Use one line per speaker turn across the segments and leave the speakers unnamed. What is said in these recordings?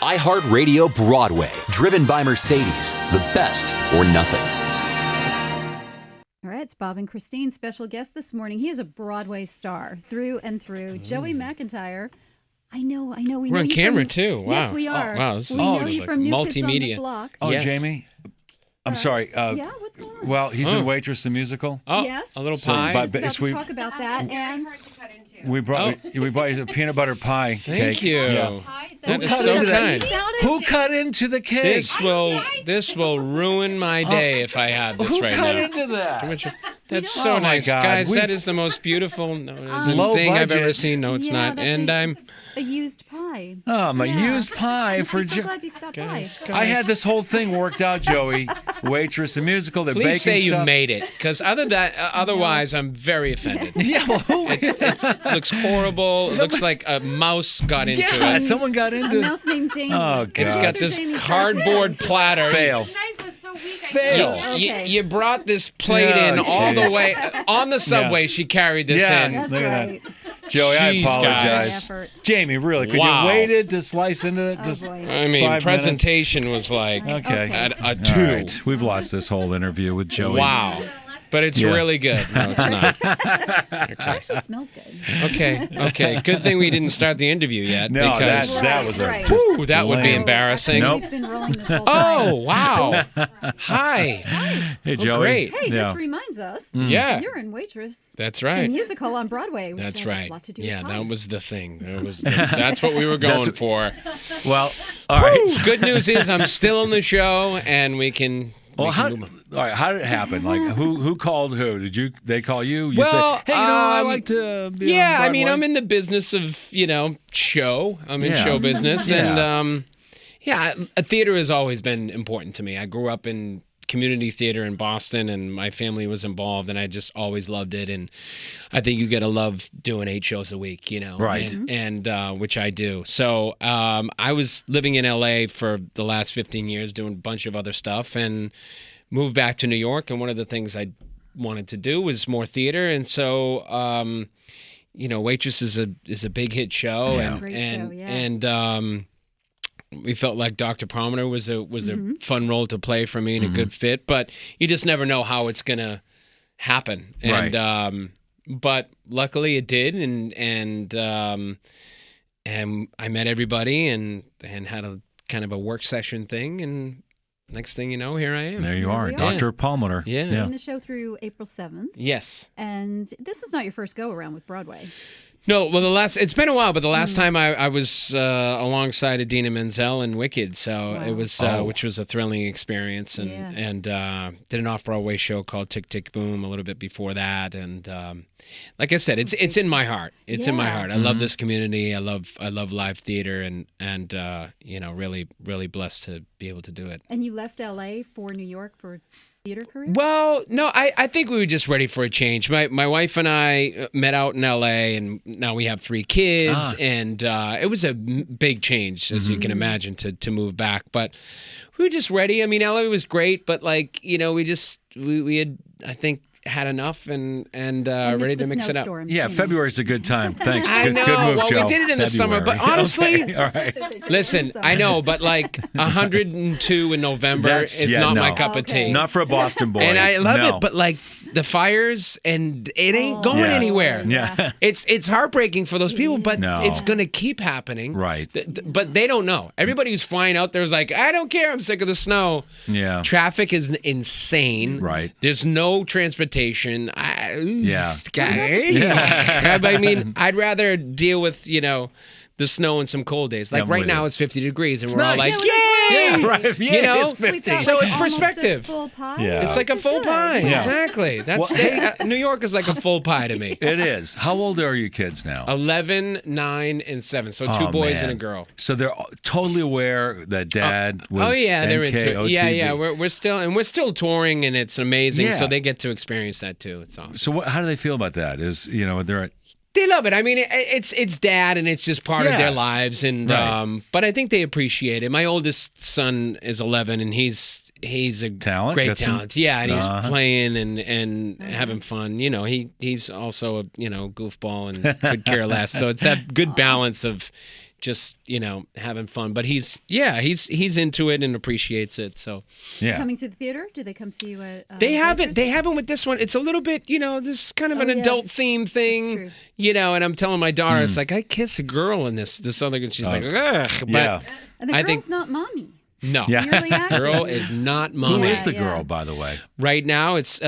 iHeartRadio Broadway, driven by Mercedes. The best or nothing.
All right, it's Bob and Christine, special guest this morning. He is a Broadway star through and through. Joey McIntyre. I know.
We're on camera too. Wow.
Yes, we are.
Oh, wow, this is
know
like
you from New Kids on the
multimedia.
Block.
Oh,
Yes.
Jamie, I'm sorry.
Yeah, what's going on?
Well, he's in Waitress the musical.
Oh,
Yes.
a little
So,
pie.
but-
Just about to
we-
talk about that. And
We brought you a peanut butter pie cake.
Thank you.
Yeah.
That is
cut
so
into that?
kind.
Who cut into the cake?
This will ruin my day if I had this
Who
right
cut
now.
into that?
That's
Oh
so
my
nice,
God.
guys. That is the most beautiful
Low
thing I've ever
budget.
seen. No, it's
Yeah,
not.
that's
And I'm.
a used pie.
My
Yeah.
used pie for
I'm so
Jo-
glad you stopped by.
I had this whole thing worked out, Joey. Waitress the musical, the
Please
baking
say
stuff.
you made it, because otherwise I'm very offended.
Yeah, well, who?
It looks horrible. It looks like a mouse got into
Yeah,
it.
someone got
A
into it.
mouse named Jamie.
Oh, God.
It's got
Mr.
this
Jamie
cardboard
Foxx.
platter.
Fail.
knife was so weak.
Fail.
Okay.
You brought this plate
Oh,
in all the
jeez.
way on the subway. She carried this
Yeah.
in.
That's
Look at that.
right.
Joey, I
Jeez,
apologize.
guys.
Efforts.
Jamie, really, could
Wow.
you waited to slice into it?
Oh,
Just
boy.
I mean,
5
presentation was like
Okay.
at a
All
2.
right. We've lost this whole interview with Joey.
Wow. But it's
Yeah.
really good. No, it's not.
It actually smells good.
Okay. Good thing we didn't start the interview yet.
No,
because
that was a
Right.
just
Ooh, that would be
lame.
embarrassing.
Nope.
We've been rolling this whole time.
Oh, wow. Hi.
Hey,
Oh,
Joey.
great.
Hey,
Yeah.
this reminds us.
Yeah.
You're in Waitress.
That's
The
right.
musical on Broadway. Which
That's
has
right.
A lot to do
Yeah,
with
that
pies.
was the thing. That's what we were going for.
Well, all right.
Good news is I'm still on the show, and we can.
Well,
we can move on.
all right, how did it happen? Like, who called who? They call you? You
Well,
say, hey, I like to be
Yeah,
on
I mean,
Broadway."
I'm in the business of, show. I'm in
Yeah.
show business.
Yeah.
And, a theater has always been important to me. I grew up in community theater in Boston, and my family was involved, and I just always loved it. And I think you got to love doing 8 shows a week,
Right.
And which I do. So I was living in LA for the last 15 years doing a bunch of other stuff, and moved back to New York. And one of the things I wanted to do was more theater. And so, Waitress is a big hit show.
Yeah.
It's a great show, yeah.
And we felt like Dr. Palmer was a fun role to play for me and a good fit, but you just never know how it's gonna happen. And
Right.
But luckily it did, and I met everybody and had a kind of a work session thing, and next thing you know, here I am.
There you
Here
are,
we are.
Dr. Palmer.
Yeah.
In the show through April 7th.
Yes.
And this is not your first go around with Broadway.
No, well, it's been a while, but the last time I was alongside Idina Menzel in Wicked, so
Wow.
it was, which was a thrilling experience, and
Yeah.
and did an off-Broadway show called Tick Tick Boom a little bit before that, and like I said, it's in my heart. It's in my
Yeah.
heart. I love this community. I love live theater, and really really blessed to be able to do it.
And you left LA for New York for theater career?
Well, no, I think we were just ready for a change. My wife and I met out in LA, and now we have 3 kids, and it was a big change, as you can imagine, to move back. But we were just ready. I mean, LA was great, but we had, I think, had enough and ready to mix it up.
Yeah, February's a good time. Thanks.
I
Good,
know.
good move,
Well,
Joe.
we did it in the summer, but
February.
honestly,
Okay, all right.
listen, I know, but 102 in November is not my cup of tea.
Not for a Boston boy.
And I love
No.
it, but the fires, and it ain't going
Yeah.
anywhere.
Yeah.
It's heartbreaking for those people, but
No.
it's gonna keep happening.
Right.
But they don't know. Everybody who's flying out there is like, I don't care. I'm sick of the snow.
Yeah.
Traffic is insane.
Right.
There's no transportation.
Yeah.
I mean, I'd rather deal with the snow and some cold days. Like
I'm
right
with
now,
you.
it's 50 degrees, and
It's
we're all
nice.
like,
Yeah,
yay!
Yeah, right. Yeah, it's
We
50.
thought,
So
like,
it's
almost a
perspective.
full pie?
Yeah.
It's like a
That's
full
good.
pie.
Yeah.
Exactly. That's New York is like a full pie to me.
It is. How old are your kids now?
11, 9, and 7. So 2
Oh,
boys
man.
and a girl.
So they're totally aware that Dad was
Oh yeah, they're into it.
NKOTB.
Yeah. We're still touring, and it's amazing.
Yeah.
So they get to experience that too. It's awesome.
So how do they feel about that? They're
They love it. I mean, it's dad, and it's just part of
Yeah.
their lives. And
Right.
but I think they appreciate it. My oldest son is 11, and he's a
Talent?
great
Got some-
talent. Yeah, and he's
Uh-huh.
playing and having fun. He's also a goofball and could care less. So it's that good balance of just having fun. But he's into it and appreciates it. So
Coming to the theater? Do they come see you at?
They haven't.
Waitress?
They haven't with this one. It's a little bit, this kind of an
yeah.
adult theme thing.
That's true.
And I'm telling my daughter, it's like I kiss a girl in this other, and she's like, ugh. But
And the
I
girl's
think
not mommy.
no,
Really acting.
girl is not
Who
mommy.
is the
Yeah.
girl, by the way?
Right now, it's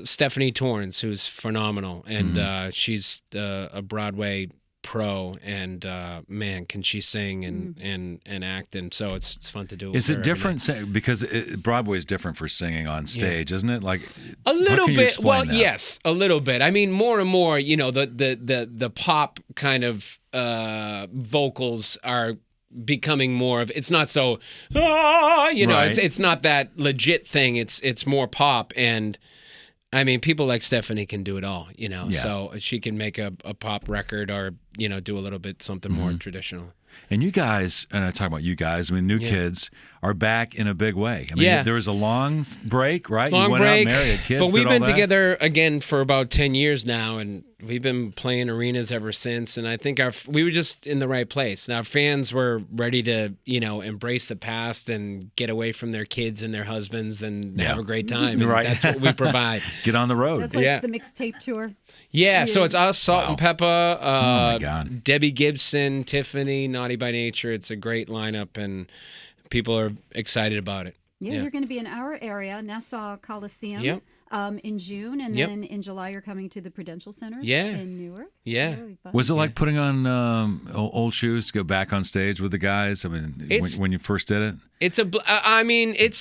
Stephanie Torrance, who's phenomenal, and she's a Broadway pro, and man, can she sing and act, and so it's fun to do.
Is
with
it
her
different? Because Broadway is different for singing on stage, isn't it? Like
a little
how can you
bit.
explain
Well,
that?
yes, a little bit. I mean, more and more, the pop kind of vocals are becoming more of. It's not so,
Right.
it's not that legit thing. It's more pop, and I mean, people like Stephanie can do it all, so she can make a pop record or, do a little bit something more traditional.
And you guys, and I talk about you guys, I mean, new kids are back in a big way. I mean, there was a long break, right?
Long
you went
break,
out, married, had kids,
but we've
did all
been
that?
together again for about 10 years now, and we've been playing arenas ever since. And I think we were just in the right place. Now, fans were ready to, embrace the past and get away from their kids and their husbands and have a great time. And
Right.
that's what we provide.
Get on the road.
That's why it's the mixtape tour.
Yeah, so it's us, Salt and Pepper,
my God.
Debbie Gibson, Tiffany, Naughty by Nature. It's a great lineup, and people are excited about it.
Yeah, you're going to be in our area, Nassau Coliseum,
Yep.
in June, and then in July you're coming to the Prudential Center in Newark.
Yeah.
Really fun.
Was it like putting on old shoes to go back on stage with the guys? I mean, when you first did it?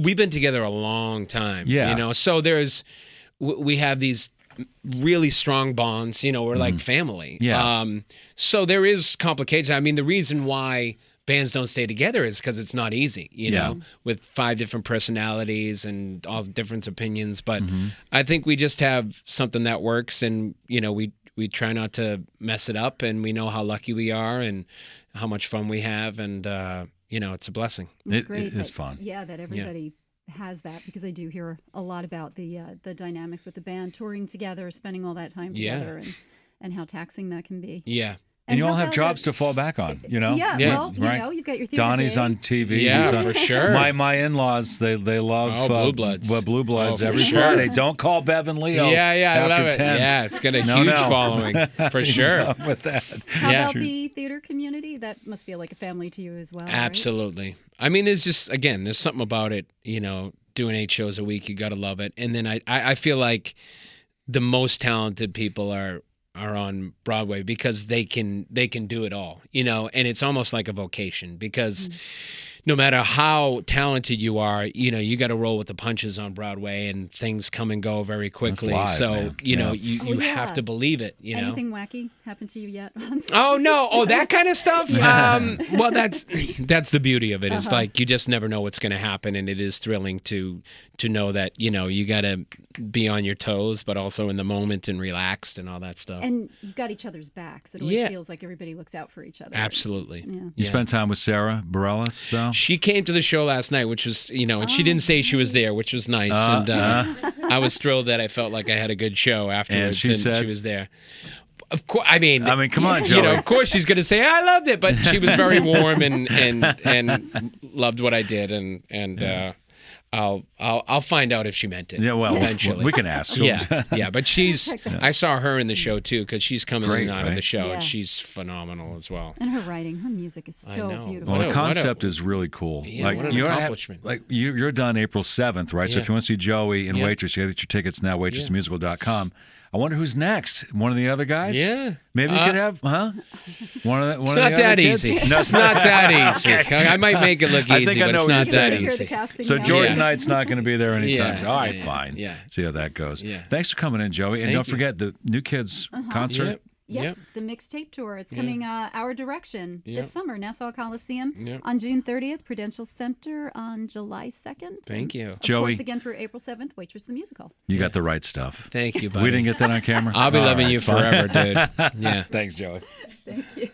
We've been together a long time.
Yeah.
So we have these really strong bonds, we're like family.
Yeah.
So there is complications. I mean, the reason why bands don't stay together is because it's not easy, with 5 different personalities and all different opinions. But I think we just have something that works, and, we try not to mess it up, and we know how lucky we are and how much fun we have. And, it's a blessing.
It's great
it is
that-
fun.
Yeah, that everybody has that, because I do hear a lot about the dynamics with the band touring together, spending all that time together, and how taxing that can be.
Yeah.
And you
how
all have
about
jobs to fall back on,
Yeah, well,
right?
you've got your theater
Donnie's
day.
on TV.
Yeah,
He's on-
for sure.
My in-laws, they love
Blue Bloods.
Blue Bloods
Oh, for
every
sure.
Friday. Don't call Bev and Leo
I
after
love it.
10.
Yeah, it's got a
No,
huge
no.
following, for
He's
sure.
up with that.
How
Yeah.
about the theater community? That must feel like a family to you as well. right?
Absolutely. I mean, there's something about it, doing 8 shows a week, you got to love it. And then I feel like the most talented people are on Broadway because they can do it all, and it's almost like a vocation, because no matter how talented you are, you got to roll with the punches on Broadway, and things come and go very quickly.
live,
so,
man.
you have to believe it,
Anything wacky happened to you yet? On stage?
Oh no! Oh, that kind of stuff. Well, that's the beauty of it. Is like you just never know what's going to happen, and it is thrilling to know that you got to be on your toes, but also in the moment and relaxed and all that stuff.
And you've got each other's backs. It always feels like everybody looks out for each other.
Absolutely.
Yeah.
You spent time with Sarah Bareilles, though?
She came to the show last night, which was and she didn't say she was there, which was nice. And I was thrilled that I felt like I had a good show afterwards.
And she said
she was there. Of course, I mean,
come on, Joey.
of course she's going to say I loved it, but she was very warm and loved what I did, and I'll find out if she meant it.
Yeah, well,
eventually
we can ask.
Yeah, but I saw her in the show too, because she's coming
Great,
in and out of
right?
the show,
Yeah.
and she's phenomenal as well.
And her writing, her music is so
know.
beautiful.
Well,
What
the
a-
concept is really cool.
Yeah, what an
you're
accomplishment.
You're done April 7th, right? So
Yeah.
if you want to see Joey and
Yeah.
Waitress, you get your tickets now, waitressmusical.com. I wonder who's next. One of the other guys?
Yeah.
Maybe we could have, One of
It's
the
not
other
that
kids?
easy.
No,
It's not that easy. I might make it look
I
easy,
think I
but
know
it's
what
not
you're
that
saying.
Hear the
easy.
casting
So
now.
Jordan
Yeah.
Knight's not going to be there anytime.
Yeah.
All right,
Yeah.
fine.
Yeah.
See how that goes.
Yeah.
Thanks for coming in, Joey. And
Thank
don't
you.
forget the New Kids concert.
Yep.
Yes,
Yep.
the mixtape tour. It's coming our direction
Yep.
this summer. Nassau Coliseum
Yep.
on June 30th, Prudential Center on July 2nd.
Thank you.
Of
Joey.
course, again through April 7th, Waitress the Musical.
You got the right stuff.
Thank you, buddy.
We didn't get that on camera?
I'll be
All
loving
right,
you
fine.
forever, dude. Yeah.
Thanks, Joey.
Thank you.